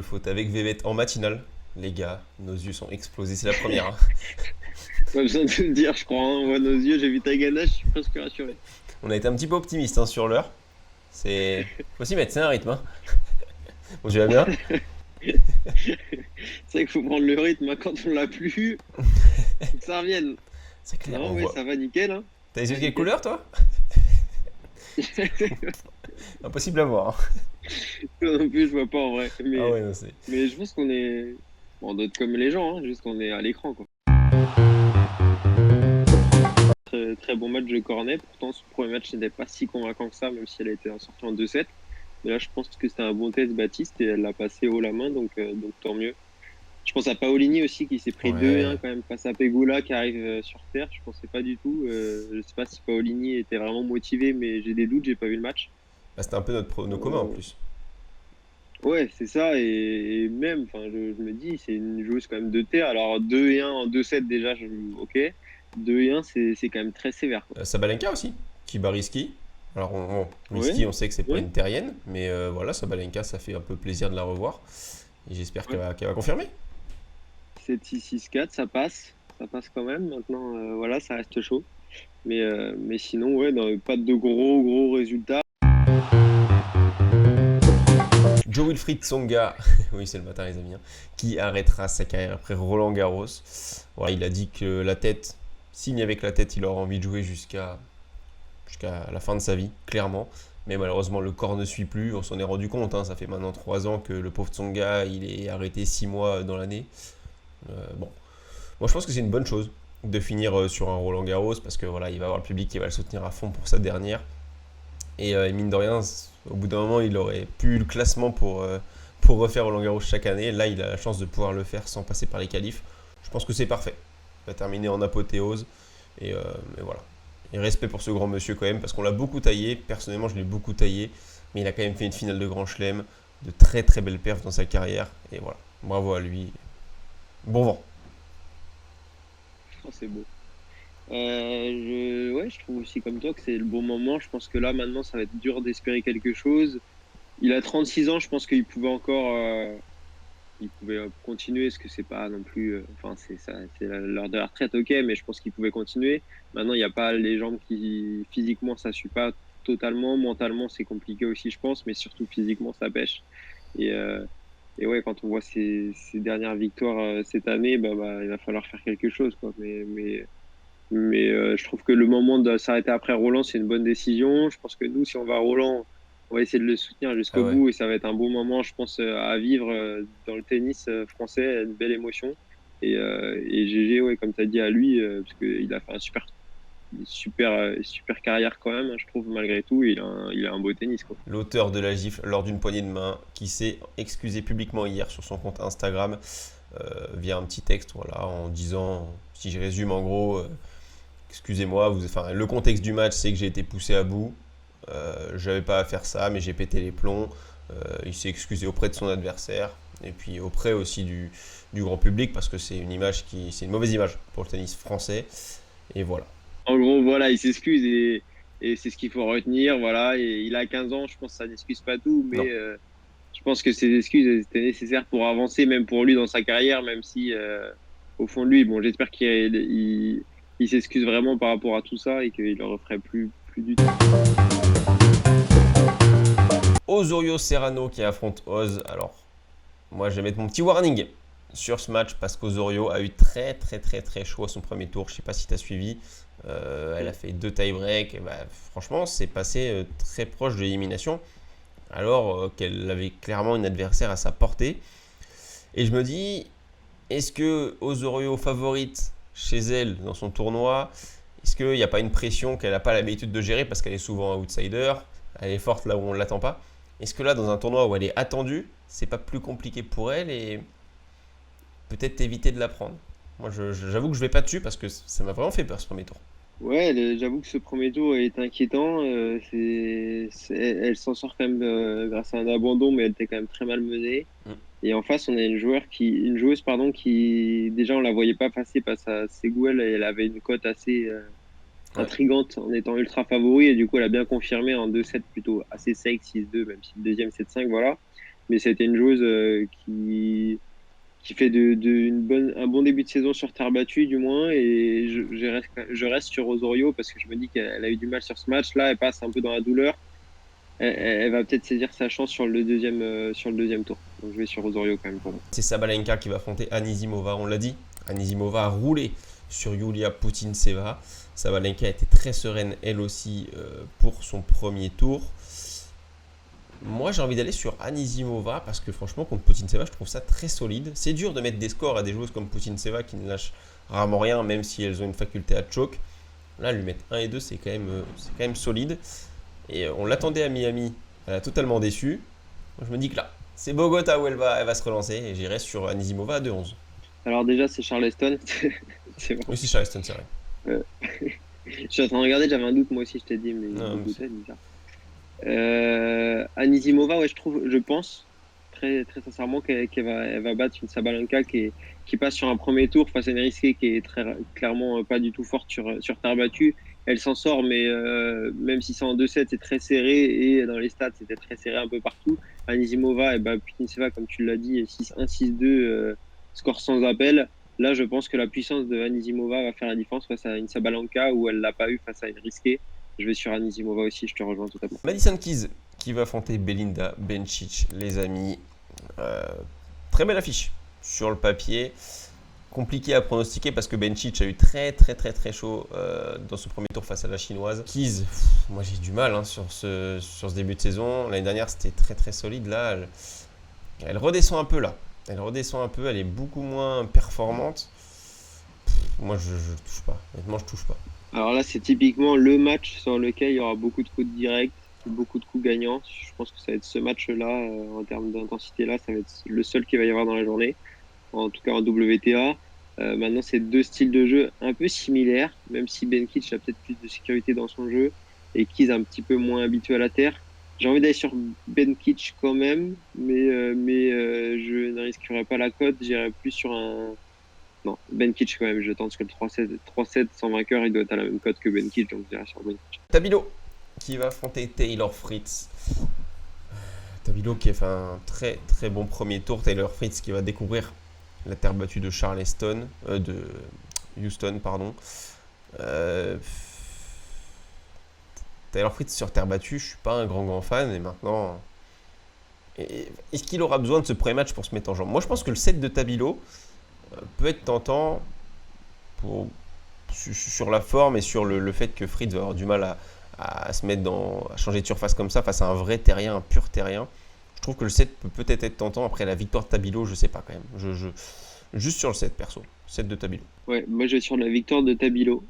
faute avec Vévet en matinale. Les gars, nos yeux sont explosés, c'est la première, hein. Pas besoin de le dire, je crois, hein. On voit nos yeux, j'ai vu ta ganache, je suis presque rassuré. On a été un petit peu optimiste hein, sur l'heure. Faut s'y mettre, c'est un rythme, hein. Bon, tu vas bien? C'est vrai qu'il faut prendre le rythme, hein. Quand on l'a plus, faut que ça revienne. C'est clair, on Non, ouais, voit. ça va nickel, hein. T'as les Ça yeux de va quelle nickel. couleur, toi? Impossible à voir, hein. Toi non plus, je vois pas en vrai. Ah Mais, ouais, non, c'est. mais je pense qu'on est. Bon, on doit être comme les gens, hein, juste qu'on est à l'écran, quoi. Très, très bon match de Cornet. Pourtant, ce premier match n'était pas si convaincant que ça, même si elle a été sortie en 2-7. Mais là, je pense que c'était un bon test, Baptiste, et elle l'a passé haut la main, donc tant mieux. Je pense à Paolini aussi qui s'est pris 2-1 Ouais. quand même face à Pegula qui arrive sur terre. Je pensais pas du tout. Je sais pas si Paolini était vraiment motivé, mais j'ai des doutes, j'ai pas vu le match. Bah, c'était un peu notre prono commun en Euh, plus. ouais, c'est ça. Et même, enfin, je me dis, c'est une joueuse quand même de terre. Alors 2-1 en 2-7 déjà, ok. 2-1, c'est quand même très sévère, quoi. Sabalenka aussi, qui bat Risky. Alors, Ouais, Risky, on sait que c'est pas ouais, une terrienne, mais voilà, Sabalenka, ça fait un peu plaisir de la revoir. Et j'espère ouais. qu'elle va confirmer. 7-6-6-4, ça passe. Ça passe quand même. Maintenant, voilà, ça reste chaud. Mais sinon, ouais, non, pas de gros, gros résultats. Joe Wilfried Tsonga, oui c'est le matin les amis, hein, qui arrêtera sa carrière après Roland Garros. Voilà, il a dit que la tête, s'il n'y avait que la tête, il aurait envie de jouer jusqu'à la fin de sa vie, clairement. Mais malheureusement le corps ne suit plus, on s'en est rendu compte, hein, ça fait maintenant 3 ans que le pauvre Tsonga il est arrêté 6 mois dans l'année. Bon, moi je pense que c'est une bonne chose de finir sur un Roland Garros parce que voilà, il va avoir le public qui va le soutenir à fond pour sa dernière. Et mine de rien, au bout d'un moment, il aurait pu le classement pour refaire Roland Garros chaque année. Là, il a la chance de pouvoir le faire sans passer par les qualifs. Je pense que c'est parfait. Il va terminer en apothéose. Et voilà. Et respect pour ce grand monsieur quand même, parce qu'on l'a beaucoup taillé. Personnellement, je l'ai beaucoup taillé. Mais il a quand même fait une finale de Grand Chelem, de très très belles perfs dans sa carrière. Et voilà. Bravo à lui. Bon vent. Oh, c'est beau. Ouais, je trouve aussi comme toi que c'est le bon moment. Je pense que là, maintenant, ça va être dur d'espérer quelque chose. Il a 36 ans, je pense qu'il pouvait encore il pouvait continuer, parce que c'est pas non plus. Enfin, c'est ça, c'est l'heure de la retraite, ok, mais je pense qu'il pouvait continuer. Maintenant, il n'y a pas les jambes qui, physiquement, ça suit pas totalement. Mentalement, c'est compliqué aussi, je pense, mais surtout physiquement, ça pêche. Et, euh, et ouais, quand on voit ces dernières victoires cette année, il va falloir faire quelque chose, quoi. Mais je trouve que le moment de s'arrêter après Roland, c'est une bonne décision. Je pense que nous, si on va à Roland, on va essayer de le soutenir Ah jusqu'au ouais. bout et ça va être un beau moment, je pense, à vivre dans le tennis français, une belle émotion. Et GG, ouais, comme tu as dit à lui, parce qu'il a fait super carrière quand même, hein, je trouve, malgré tout. Il a un beau tennis, quoi. L'auteur de la gifle lors d'une poignée de main qui s'est excusé publiquement hier sur son compte Instagram via un petit texte, voilà, en disant, si je résume en gros, excusez-moi, enfin, le contexte du match c'est que j'ai été poussé à bout, j'avais pas à faire ça, mais j'ai pété les plombs. Il s'est excusé auprès de son adversaire et puis auprès aussi du grand public parce que c'est une mauvaise image pour le tennis français. Et voilà. En gros, voilà, il s'excuse et c'est ce qu'il faut retenir, voilà. Et il a 15 ans, je pense que ça n'excuse pas tout, Non. mais je pense que ces excuses étaient nécessaires pour avancer, même pour lui dans sa carrière, même si au fond de lui, bon, j'espère il s'excuse vraiment par rapport à tout ça et qu'il ne le referait plus du tout. Osorio Serrano qui affronte Oz. Alors, moi je vais mettre mon petit warning sur ce match parce qu'Osorio a eu très très très très chaud à son premier tour. Je sais pas si tu as suivi. Elle a Mm. fait deux tie-break. Et bah, franchement, c'est passé très proche de l'élimination alors qu'elle avait clairement une adversaire à sa portée. Et je me dis, est-ce que Osorio favorite chez elle dans son tournoi, est-ce qu'il n'y a pas une pression qu'elle n'a pas l'habitude de gérer parce qu'elle est souvent outsider, elle est forte là où on ne l'attend pas. Est-ce que là, dans un tournoi où elle est attendue, c'est pas plus compliqué pour elle et peut-être éviter de la prendre? Moi, j'avoue que je vais pas dessus parce que ça m'a vraiment fait peur ce premier tour. Ouais, j'avoue que ce premier tour est inquiétant. Elle s'en sort quand même grâce à un abandon, mais elle était quand même très mal menée. Mm. Et en face, on a une joueuse, pardon, qui déjà on la voyait pas passer parce à Seguel, elle avait une cote assez Ouais. intrigante en étant ultra favori et du coup elle a bien confirmé en 2-7 plutôt assez safe 6-2 même si le deuxième 7-5 voilà. mais c'était une joueuse qui fait un bon début de saison sur terre battue, du moins. Et je reste sur Osorio parce que je me dis qu'elle a eu du mal sur ce match. Là, elle passe un peu dans la douleur. Elle va peut-être saisir sa chance sur le deuxième tour. Donc, je vais sur Osorio quand même pour moi. C'est Sabalenka qui va affronter Anisimova, on l'a dit. Anisimova a roulé sur Yulia Putintseva. Sabalenka était très sereine elle aussi pour son premier tour. Moi j'ai envie d'aller sur Anisimova parce que franchement contre Putintseva je trouve ça très solide. C'est dur de mettre des scores à des joueuses comme Putintseva qui ne lâchent rarement rien même si elles ont une faculté à choke. Là lui mettre 1 et 2 c'est quand même solide. Et on l'attendait à Miami, elle a totalement déçu. Moi, je me dis que là c'est Bogota où elle va se relancer et j'irai sur Anisimova à 2-11. Alors déjà c'est Charleston. C'est bon. Oui c'est Charleston c'est vrai. Je suis en train de regarder, j'avais un doute moi aussi, je t'ai dit, mais bizarre. Anisimova, ouais, je pense très, très sincèrement elle va battre une Sabalenka qui passe sur un premier tour face à une risquée qui est très clairement pas du tout forte sur terre battue. Elle s'en sort, mais même si c'est en 2-7, c'est très serré et dans les stats, c'était très serré un peu partout. Anisimova, et Putintseva, comme tu l'as dit, 6-1, 6-2, score sans appel. Là, je pense que la puissance de Anisimova va faire la différence face à une Sabalenka où elle l'a pas eu face à une risquée. Je vais sur Anisimova aussi, je te rejoins totalement. Madison Keys qui va affronter Belinda Bencic, les amis. Très belle affiche sur le papier. Compliqué à pronostiquer parce que Bencic a eu très chaud dans ce premier tour face à la chinoise. Keys, moi j'ai du mal sur ce début de saison. L'année dernière c'était très solide. Là, elle redescend un peu là. Elle est beaucoup moins performante. Moi je touche pas. Honnêtement, je touche pas. Alors là, c'est typiquement le match sur lequel il y aura beaucoup de coups directs, beaucoup de coups gagnants. Je pense que ça va être ce match-là, en termes d'intensité-là, ça va être le seul qu'il va y avoir dans la journée, en tout cas en WTA. Maintenant, c'est deux styles de jeu un peu similaires, même si Bencic a peut-être plus de sécurité dans son jeu et Keys un petit peu moins habitué à la terre. J'ai envie d'aller sur Bencic quand même, mais je ne risquerai pas la cote. J'irai plus sur un... Non, Bencic quand même, je tente que le 3-7 sans vainqueur, il doit être à la même cote que Bencic, donc je dirais sur Bencic. Tabilo qui va affronter Taylor Fritz. Tabilo qui a fait un très bon premier tour. Taylor Fritz qui va découvrir la terre battue de Charleston, de Houston, pardon. Taylor Fritz sur terre battue, je suis pas un grand fan et maintenant... Est-ce qu'il aura besoin de ce pré-match pour se mettre en jambe? Moi je pense que le set de Tabilo peut être tentant sur la forme et sur le fait que Fritz va avoir du mal à se mettre à changer de surface comme ça face à un vrai terrien, un pur terrien. Je trouve que le set peut peut-être être tentant. Après la victoire de Tabilo, je sais pas quand même. Juste sur le set perso, set de Tabilo. Ouais, moi je vais sur la victoire de Tabilo.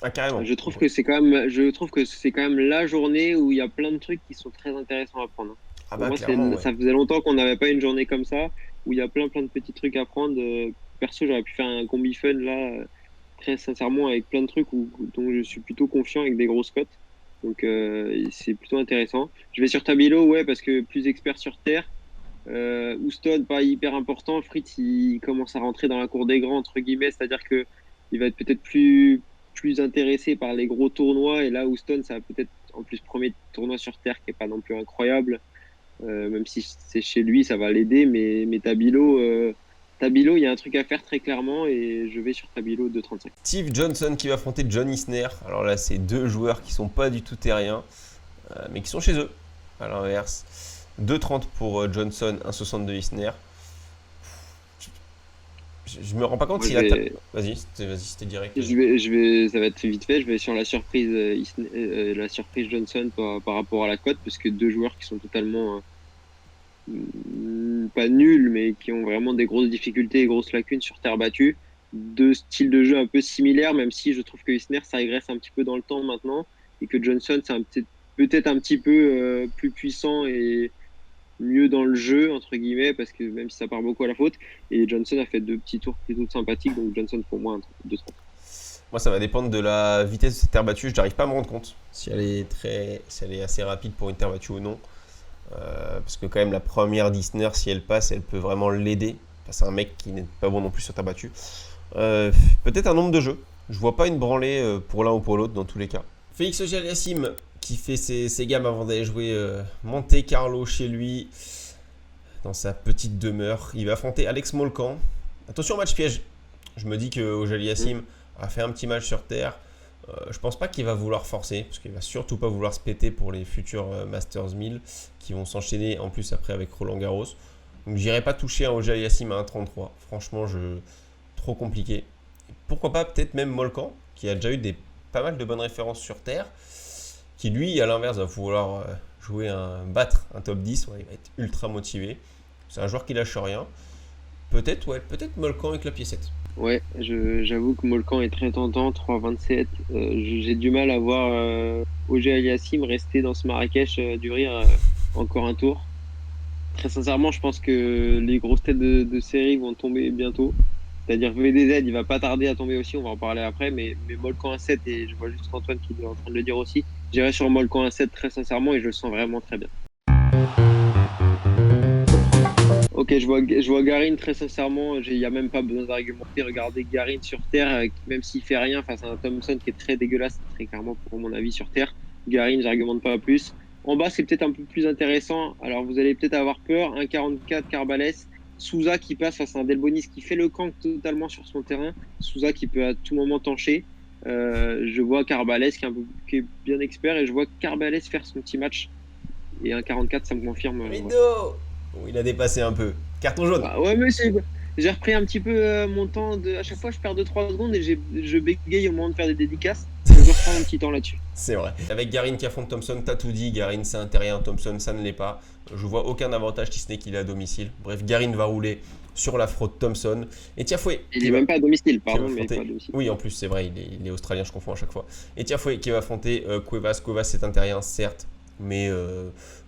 Ah carrément. Je trouve que c'est quand même la journée où il y a plein de trucs qui sont très intéressants à prendre. Ah Pour bah, moi, clairement, ça faisait longtemps qu'on n'avait pas une journée comme ça où il y a plein de petits trucs à prendre. Perso, j'aurais pu faire un combi fun là, très sincèrement, avec plein de trucs dont je suis plutôt confiant avec des grosses cotes. Donc c'est plutôt intéressant. Je vais sur Tabilo, ouais, parce que plus expert sur terre. Houston, pas hyper important. Fritz, il commence à rentrer dans la cour des grands, entre guillemets, c'est-à-dire que il va être peut-être plus intéressé par les gros tournois. Et là, Houston, ça va peut-être, en plus, premier tournoi sur terre qui est pas non plus incroyable. Même si c'est chez lui, ça va l'aider. Mais Tabilo, il y a un truc à faire très clairement et je vais sur Tabilo de 35. Steve Johnson qui va affronter John Isner. Alors là, c'est deux joueurs qui sont pas du tout terriens, mais qui sont chez eux. À l'inverse, 2,30 pour Johnson, 1,62 Isner. Je me rends pas compte s'il a... Vas-y, c'était direct. Ça va être vite fait. Je vais sur la surprise Johnson par rapport à la cote, parce que deux joueurs qui sont totalement pas nuls, mais qui ont vraiment des grosses difficultés et grosses lacunes sur terre battue. Deux styles de jeu un peu similaires, même si je trouve que Isner, ça régresse un petit peu dans le temps maintenant, et que Johnson, c'est peut-être un petit peu plus puissant et mieux dans le jeu, entre guillemets, parce que même si ça part beaucoup à la faute. Et Johnson a fait deux petits tours plutôt sympathiques, donc Johnson pour moi, 2-30. Moi, ça va dépendre de la vitesse de cette terre battue. Je n'arrive pas à me rendre compte si elle est assez rapide pour une terre battue ou non. Parce que quand même, la première d'Isner, si elle passe, elle peut vraiment l'aider. C'est un mec qui n'est pas bon non plus sur terre battue. Peut-être un nombre de jeux. Je vois pas une branlée pour l'un ou pour l'autre dans tous les cas. Félix Auger-Aliassime qui fait ses gammes avant d'aller jouer Monte Carlo chez lui. dans sa petite demeure. Il va affronter Alex Molcan. Attention au match piège. Je me dis que Auger-Aliassime a fait un petit match sur terre. Je pense pas qu'il va vouloir forcer, parce qu'il va surtout pas vouloir se péter pour les futurs Masters 1000 qui vont s'enchaîner en plus après avec Roland Garros. Donc j'irai pas toucher un Auger-Aliassime à 1,33. Franchement, trop compliqué. Pourquoi pas peut-être même Molcan, qui a déjà eu pas mal de bonnes références sur terre, qui lui, à l'inverse, va vouloir battre un top 10. Ouais, il va être ultra motivé. C'est un joueur qui lâche rien. Peut-être Molcan avec la piécette. Ouais, j'avoue que Molcan est très tentant, 3,27. J'ai du mal à voir Auger-Aliassime rester dans ce Marrakech du rire encore un tour. Très sincèrement, je pense que les grosses têtes de série vont tomber bientôt. C'est-à-dire que VDZ, il va pas tarder à tomber aussi, on va en parler après, mais Molcan 1,7, et je vois juste Antoine qui est en train de le dire aussi, j'irai sur Molcan 1,7 très sincèrement et je le sens vraiment très bien. Ok, je vois Garin très sincèrement, il n'y a même pas besoin d'argumenter. Regardez Garin sur terre, même s'il fait rien face à un Thompson qui est très dégueulasse, très clairement pour mon avis sur terre. Garin, j'argumente pas plus. En bas, c'est peut-être un peu plus intéressant. Alors vous allez peut-être avoir peur. 1,44 Carbales, Souza qui passe face à un Delbonis qui fait le camp totalement sur son terrain. Souza qui peut à tout moment tancher. Je vois Carbales qui est bien expert et je vois Carbales faire son petit match. Et 1,44, ça me confirme. Rideau oh, il a dépassé un peu. Carton jaune. Bah, ouais, mais j'ai repris un petit peu mon temps. À chaque fois, je perds 2-3 secondes et je bégaye au moment de faire des dédicaces. Je reprends un petit temps là-dessus. C'est vrai. Avec Garin qui affronte Thompson, t'as tout dit. Garin, c'est un terrien. Thompson, ça ne l'est pas. Je vois aucun avantage si ce n'est qu'il est à domicile. Bref, Garin va rouler sur la fraude Thompson. Et Tiafoe. Il n'est même pas à domicile, pardon, mais pas à domicile. Oui, en plus, c'est vrai, il est australien, je confonds à chaque fois. Et Tiafoe qui va affronter Cuevas. Cuevas, c'est un terrien, certes, mais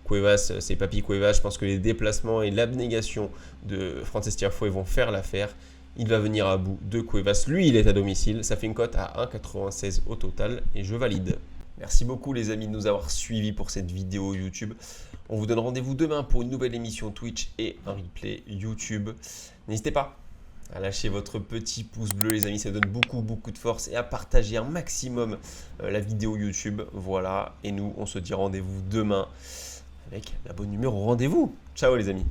Cuevas, c'est Papy Cuevas. Je pense que les déplacements et l'abnégation de Frances Tiafoe vont faire l'affaire. Il va venir à bout de Cuevas. Lui, il est à domicile. Ça fait une cote à 1,96 au total et je valide. Merci beaucoup les amis de nous avoir suivis pour cette vidéo YouTube. On vous donne rendez-vous demain pour une nouvelle émission Twitch et un replay YouTube. N'hésitez pas à lâcher votre petit pouce bleu les amis, ça donne beaucoup de force, et à partager un maximum la vidéo YouTube. Voilà, et nous on se dit rendez-vous demain avec la bonne humeur au rendez-vous. Ciao les amis.